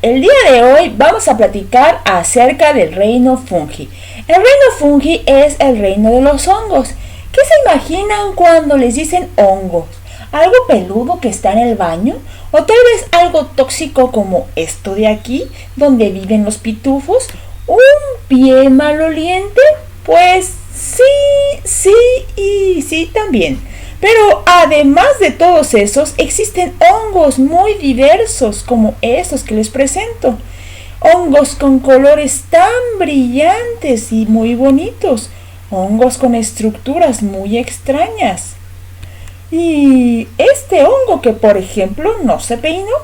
El día de hoy vamos a platicar acerca del reino fungi. El reino fungi es el reino de los hongos. ¿Qué se imaginan cuando les dicen hongos? ¿Algo peludo que está en el baño? ¿O tal vez algo tóxico como esto de aquí, donde viven los pitufos? ¿Un pie maloliente? Pues sí y sí también. Pero además de todos esos, existen hongos muy diversos como estos que les presento. Hongos con colores tan brillantes y muy bonitos. Hongos con estructuras muy extrañas. Y este hongo que, por ejemplo, no se peinó.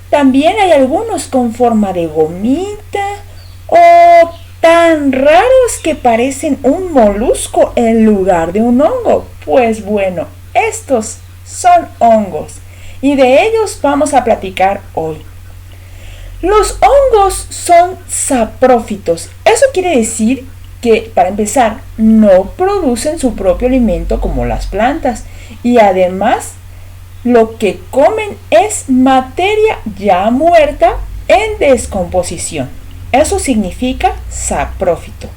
También hay algunos con forma de gomita o tan raros que parecen un molusco en lugar de un hongo. Pues bueno, estos son hongos y de ellos vamos a platicar hoy. Los hongos son saprófitos. Eso quiere decir que, para empezar, no producen su propio alimento como las plantas y además lo que comen es materia ya muerta en descomposición. Eso significa saprófito.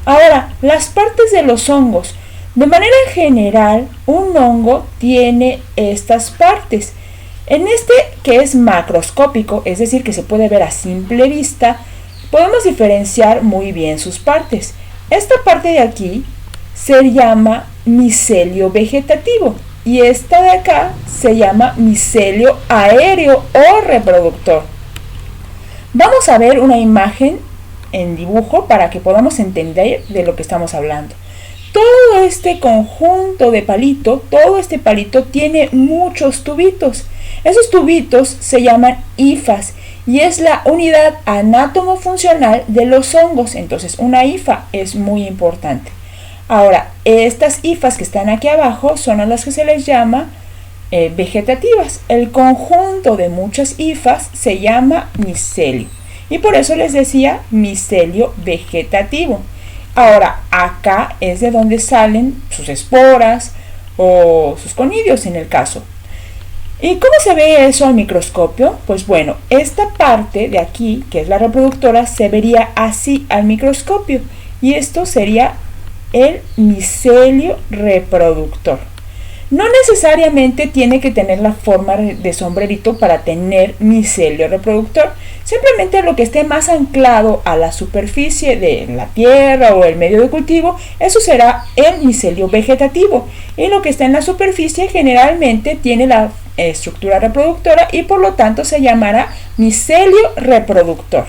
Ahora, las partes de los hongos. De manera general, un hongo tiene estas partes. En este, que es macroscópico, es decir, que se puede ver a simple vista, podemos diferenciar muy bien sus partes. Esta parte de aquí se llama micelio vegetativo y esta de acá se llama micelio aéreo o reproductor. Vamos a ver una imagen en dibujo para que podamos entender de lo que estamos hablando. Todo este conjunto de palito, todo este palito tiene muchos tubitos. Esos tubitos se llaman hifas y es la unidad anátomo-funcional de los hongos. Entonces, una hifa es muy importante. Ahora, estas hifas que están aquí abajo son a las que se les llama vegetativas. El conjunto de muchas hifas se llama micelio y por eso les decía micelio vegetativo. Ahora, acá es de donde salen sus esporas o sus conidios en el caso. ¿Y cómo se ve eso al microscopio? Pues bueno, esta parte de aquí, que es la reproductora, se vería así al microscopio y esto sería el micelio reproductor. No necesariamente tiene que tener la forma de sombrerito para tener micelio reproductor. Simplemente lo que esté más anclado a la superficie de la tierra o el medio de cultivo, eso será el micelio vegetativo. Y lo que está en la superficie generalmente tiene la estructura reproductora y por lo tanto se llamará micelio reproductor.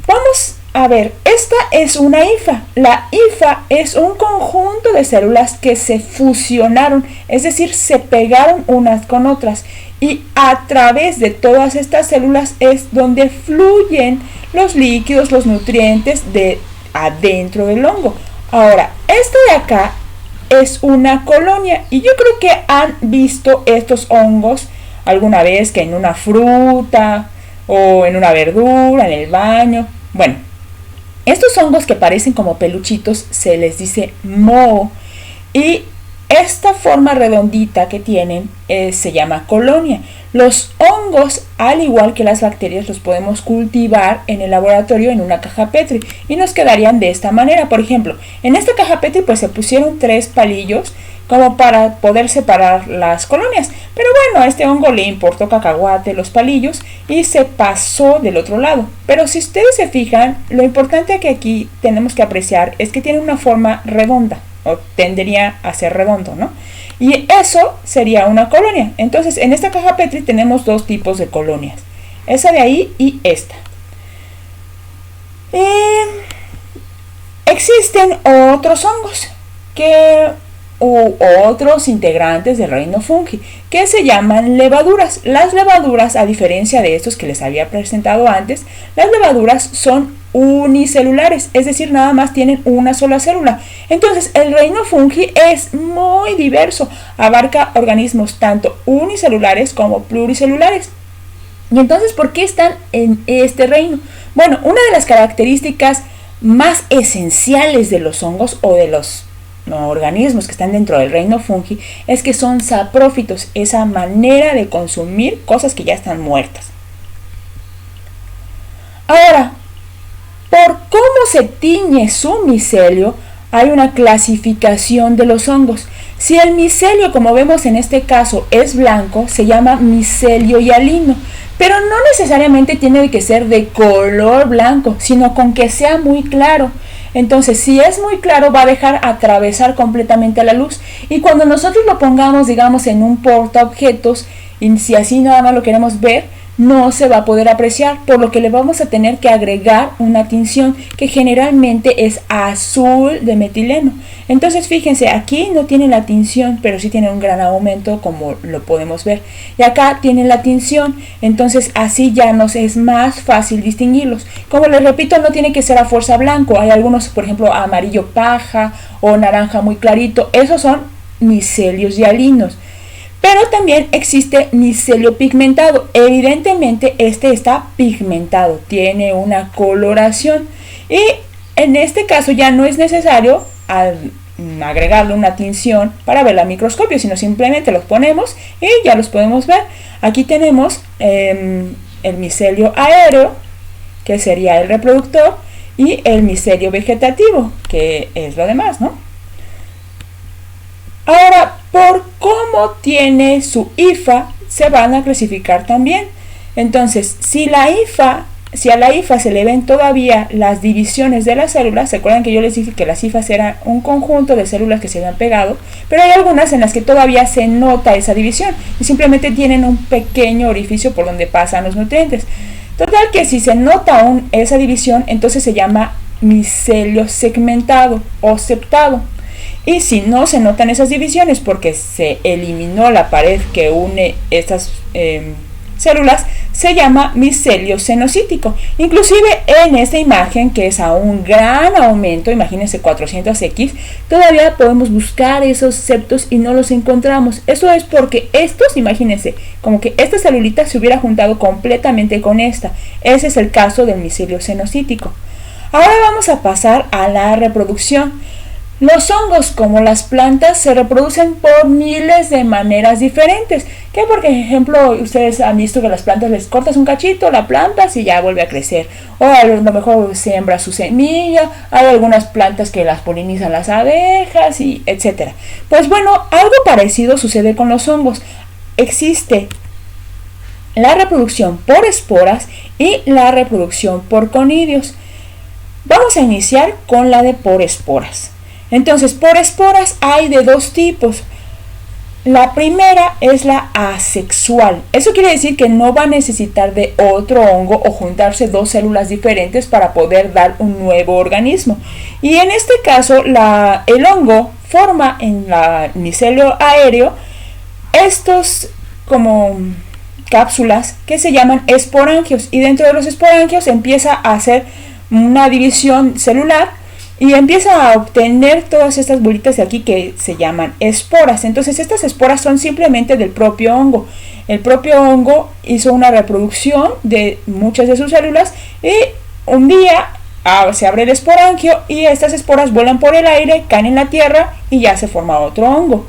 Vamos a ver, esta es una hifa. La hifa es un conjunto de células que se fusionaron, es decir, se pegaron unas con otras. Y a través de todas estas células es donde fluyen los líquidos, los nutrientes de adentro del hongo. Ahora, esto de acá es una colonia y yo creo que han visto estos hongos alguna vez que en una fruta o en una verdura, en el baño. Bueno, estos hongos que parecen como peluchitos se les dice moho y esta forma redondita que tienen se llama colonia. Los hongos, al igual que las bacterias, los podemos cultivar en el laboratorio en una caja Petri y nos quedarían de esta manera. Por ejemplo, en esta caja Petri pues se pusieron 3 palillos como para poder separar las colonias. Pero bueno, a este hongo le importó cacahuate los palillos y se pasó del otro lado. Pero si ustedes se fijan, lo importante que aquí tenemos que apreciar es que tiene una forma redonda. O tendería a ser redondo, ¿no? Y eso sería una colonia. Entonces, en esta caja Petri tenemos 2 tipos de colonias. Esa de ahí y esta. Existen otros hongos u otros integrantes del reino fungi que se llaman levaduras. Las levaduras, a diferencia de estos que les había presentado antes, las levaduras son unicelulares, es decir, nada más tienen una sola célula. Entonces, el reino fungi es muy diverso, abarca organismos tanto unicelulares como pluricelulares. Y entonces, ¿por qué están en este reino? Bueno, una de las características más esenciales de los hongos o de los organismos que están dentro del reino fungi es que son saprófitos, esa manera de consumir cosas que ya están muertas. se tiñe su micelio, hay una clasificación de los hongos. Si el micelio, como vemos en este caso, es blanco, se llama micelio hialino, pero no necesariamente tiene que ser de color blanco, sino con que sea muy claro. Entonces, si es muy claro, va a dejar atravesar completamente la luz. Y cuando nosotros lo pongamos, digamos, en un portaobjetos, y si así nada más lo queremos ver, no se va a poder apreciar, por lo que le vamos a tener que agregar una tinción que generalmente es azul de metileno. Entonces fíjense, aquí no tiene la tinción, pero sí tiene un gran aumento, como lo podemos ver, y acá tiene la tinción. Entonces así ya nos es más fácil distinguirlos. Como les repito, no tiene que ser a fuerza blanco, hay algunos, por ejemplo, amarillo paja o naranja muy clarito, esos son micelios hialinos. Pero también existe micelio pigmentado. Evidentemente este está pigmentado, tiene una coloración, y en este caso ya no es necesario agregarle una tinción para ver al microscopio, sino simplemente los ponemos y ya los podemos ver. Aquí tenemos el micelio aéreo, que sería el reproductor, y el micelio vegetativo, que es lo demás, ¿no? Ahora, por cómo tiene su hifa, se van a clasificar también. Entonces, si a la hifa se le ven todavía las divisiones de las células, ¿se acuerdan que yo les dije que las hifas eran un conjunto de células que se habían pegado? Pero hay algunas en las que todavía se nota esa división y simplemente tienen un pequeño orificio por donde pasan los nutrientes. Total que si se nota aún esa división, entonces se llama micelio segmentado o septado. Y si no se notan esas divisiones porque se eliminó la pared que une estas células, se llama micelio cenocítico. Inclusive en esta imagen, que es a un gran aumento, imagínense 400x, todavía podemos buscar esos septos y no los encontramos. Eso es porque estos, imagínense, como que esta celulita se hubiera juntado completamente con esta. Ese es el caso del micelio cenocítico. Ahora vamos a pasar a la reproducción. Los hongos, como las plantas, se reproducen por miles de maneras diferentes. Que por ejemplo, ustedes han visto que las plantas les cortas un cachito, la plantas y ya vuelve a crecer. O a lo mejor siembra su semilla. Hay algunas plantas que las polinizan las abejas, y etcétera. Pues bueno, algo parecido sucede con los hongos. Existe la reproducción por esporas y la reproducción por conidios. Vamos a iniciar con la de por esporas. Entonces, por esporas hay de dos tipos. La primera es la asexual. Eso quiere decir que no va a necesitar de otro hongo o juntarse dos células diferentes para poder dar un nuevo organismo. Y en este caso, el hongo forma en el micelio aéreo estos como cápsulas que se llaman esporangios. Y dentro de los esporangios empieza a hacer una división celular y empieza a obtener todas estas bolitas de aquí que se llaman esporas. Entonces estas esporas son simplemente del propio hongo. El propio hongo hizo una reproducción de muchas de sus células y un día se abre el esporangio y estas esporas vuelan por el aire, caen en la tierra y ya se forma otro hongo.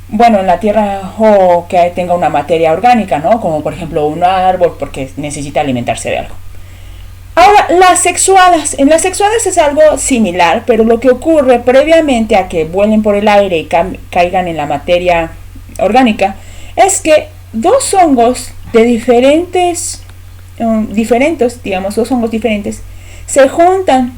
Bueno, en la tierra o que tenga una materia orgánica, ¿no? Como por ejemplo un árbol, porque necesita alimentarse de algo. Ahora, las sexuadas. En las sexuadas es algo similar, pero lo que ocurre previamente a que vuelen por el aire y caigan en la materia orgánica es que dos hongos de diferentes, digamos, dos hongos diferentes, se juntan.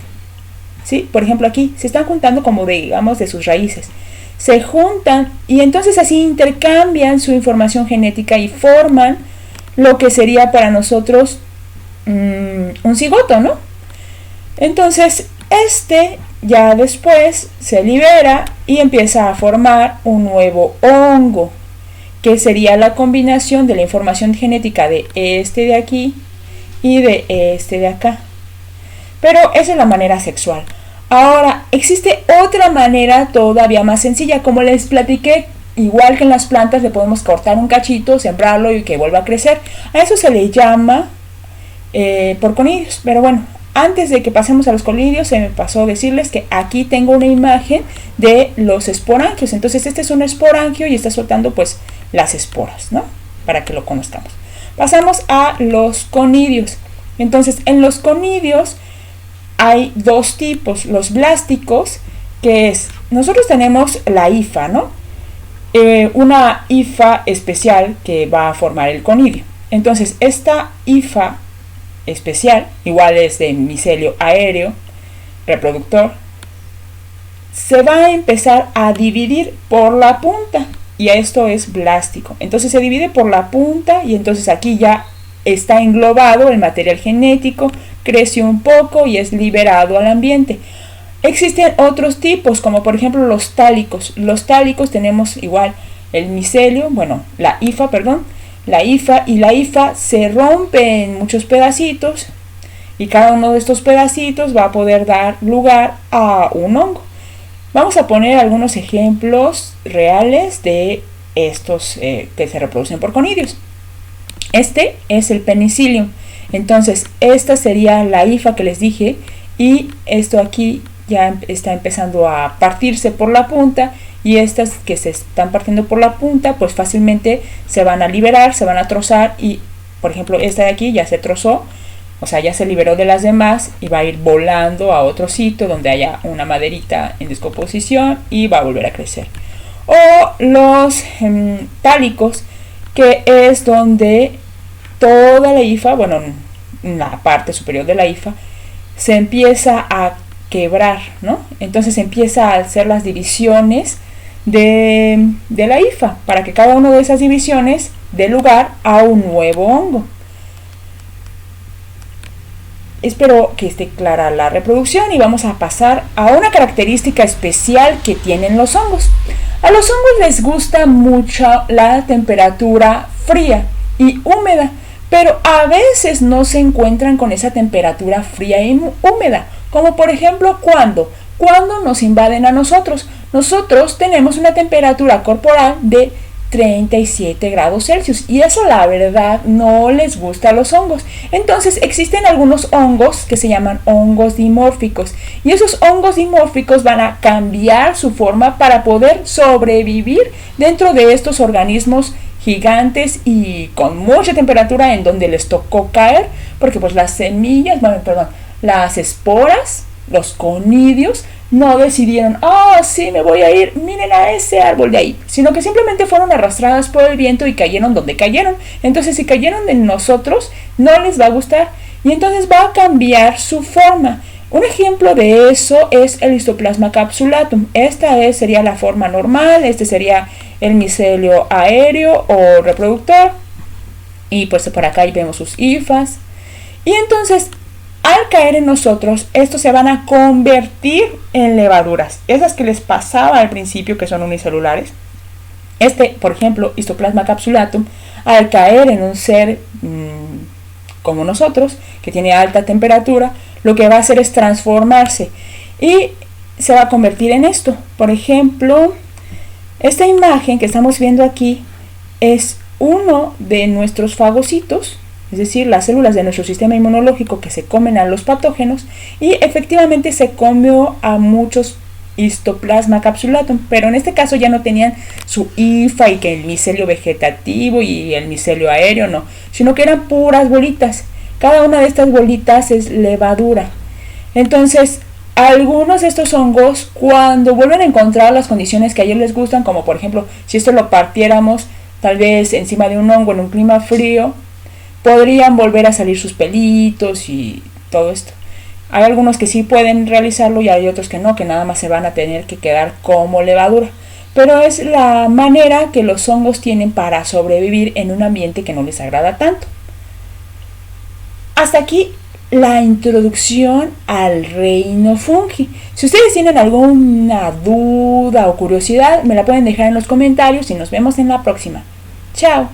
¿Sí? Por ejemplo, aquí se están juntando como digamos de sus raíces. Se juntan y entonces así intercambian su información genética y forman lo que sería para nosotros un cigoto, ¿no? Entonces ya después se libera y empieza a formar un nuevo hongo, que sería la combinación de la información genética de este de aquí y de este de acá. Pero esa es la manera sexual. Ahora, existe otra manera todavía más sencilla, como les platiqué. Igual que en las plantas le podemos cortar un cachito, sembrarlo y que vuelva a crecer. A eso se le llama por conidios. Pero bueno, antes de que pasemos a los conidios, se me pasó decirles que aquí tengo una imagen de los esporangios. Entonces este es un esporangio y está soltando pues las esporas, ¿no? Para que lo conozcamos. Pasamos a los conidios. Entonces en los conidios hay dos tipos, los blásticos, que es, nosotros tenemos la hifa, ¿no? Una hifa especial que va a formar el conidio. Entonces, esta hifa especial, igual es de micelio aéreo, reproductor, se va a empezar a dividir por la punta, y esto es blástico. Entonces se divide por la punta y entonces aquí ya está englobado el material genético, crece un poco y es liberado al ambiente. Existen otros tipos, como por ejemplo los tálicos. Los tálicos tenemos igual el micelio, bueno, la hifa y la hifa se rompe en muchos pedacitos y cada uno de estos pedacitos va a poder dar lugar a un hongo. Vamos a poner algunos ejemplos reales de estos que se reproducen por conidios. Este es el penicillium. Entonces, esta sería la hifa que les dije y esto aquí ya está empezando a partirse por la punta y estas que se están partiendo por la punta pues fácilmente se van a liberar, se van a trozar y por ejemplo esta de aquí ya se trozó, o sea ya se liberó de las demás y va a ir volando a otro sitio donde haya una maderita en descomposición y va a volver a crecer. O los tálicos, que es donde toda la hifa, bueno, la parte superior de la hifa se empieza a quebrar, ¿no? Entonces empieza a hacer las divisiones de la hifa para que cada una de esas divisiones dé lugar a un nuevo hongo. Espero que esté clara la reproducción y vamos a pasar a una característica especial que tienen los hongos. A los hongos les gusta mucho la temperatura fría y húmeda, pero a veces no se encuentran con esa temperatura fría y húmeda, como por ejemplo cuando nos invaden a nosotros. Nosotros tenemos una temperatura corporal de 37 grados Celsius y eso la verdad no les gusta a los hongos. Entonces existen algunos hongos que se llaman hongos dimórficos y esos hongos dimórficos van a cambiar su forma para poder sobrevivir dentro de estos organismos gigantes y con mucha temperatura en donde les tocó caer, porque pues las semillas, las esporas, los conidios no decidieron, sí, me voy a ir, miren a ese árbol de ahí, sino que simplemente fueron arrastradas por el viento y cayeron donde cayeron. Entonces si cayeron de nosotros no les va a gustar y entonces va a cambiar su forma. Un ejemplo de eso es el Histoplasma capsulatum. Esta sería la forma normal, este sería el micelio aéreo o reproductor y pues por acá vemos sus hifas y entonces al caer en nosotros, estos se van a convertir en levaduras. Esas que les pasaba al principio, que son unicelulares. Por ejemplo, Histoplasma capsulatum, al caer en un ser como nosotros, que tiene alta temperatura, lo que va a hacer es transformarse y se va a convertir en esto. Por ejemplo, esta imagen que estamos viendo aquí es uno de nuestros fagocitos, es decir, las células de nuestro sistema inmunológico que se comen a los patógenos y efectivamente se comió a muchos Histoplasma capsulatum, pero en este caso ya no tenían su hifa y que el micelio vegetativo y el micelio aéreo, no, sino que eran puras bolitas. Cada una de estas bolitas es levadura. Entonces, algunos de estos hongos, cuando vuelven a encontrar las condiciones que a ellos les gustan, como por ejemplo, si esto lo partiéramos tal vez encima de un hongo en un clima frío, podrían volver a salir sus pelitos y todo esto. Hay algunos que sí pueden realizarlo y hay otros que no, que nada más se van a tener que quedar como levadura. Pero es la manera que los hongos tienen para sobrevivir en un ambiente que no les agrada tanto. Hasta aquí la introducción al reino fungi. Si ustedes tienen alguna duda o curiosidad, me la pueden dejar en los comentarios y nos vemos en la próxima. Chao.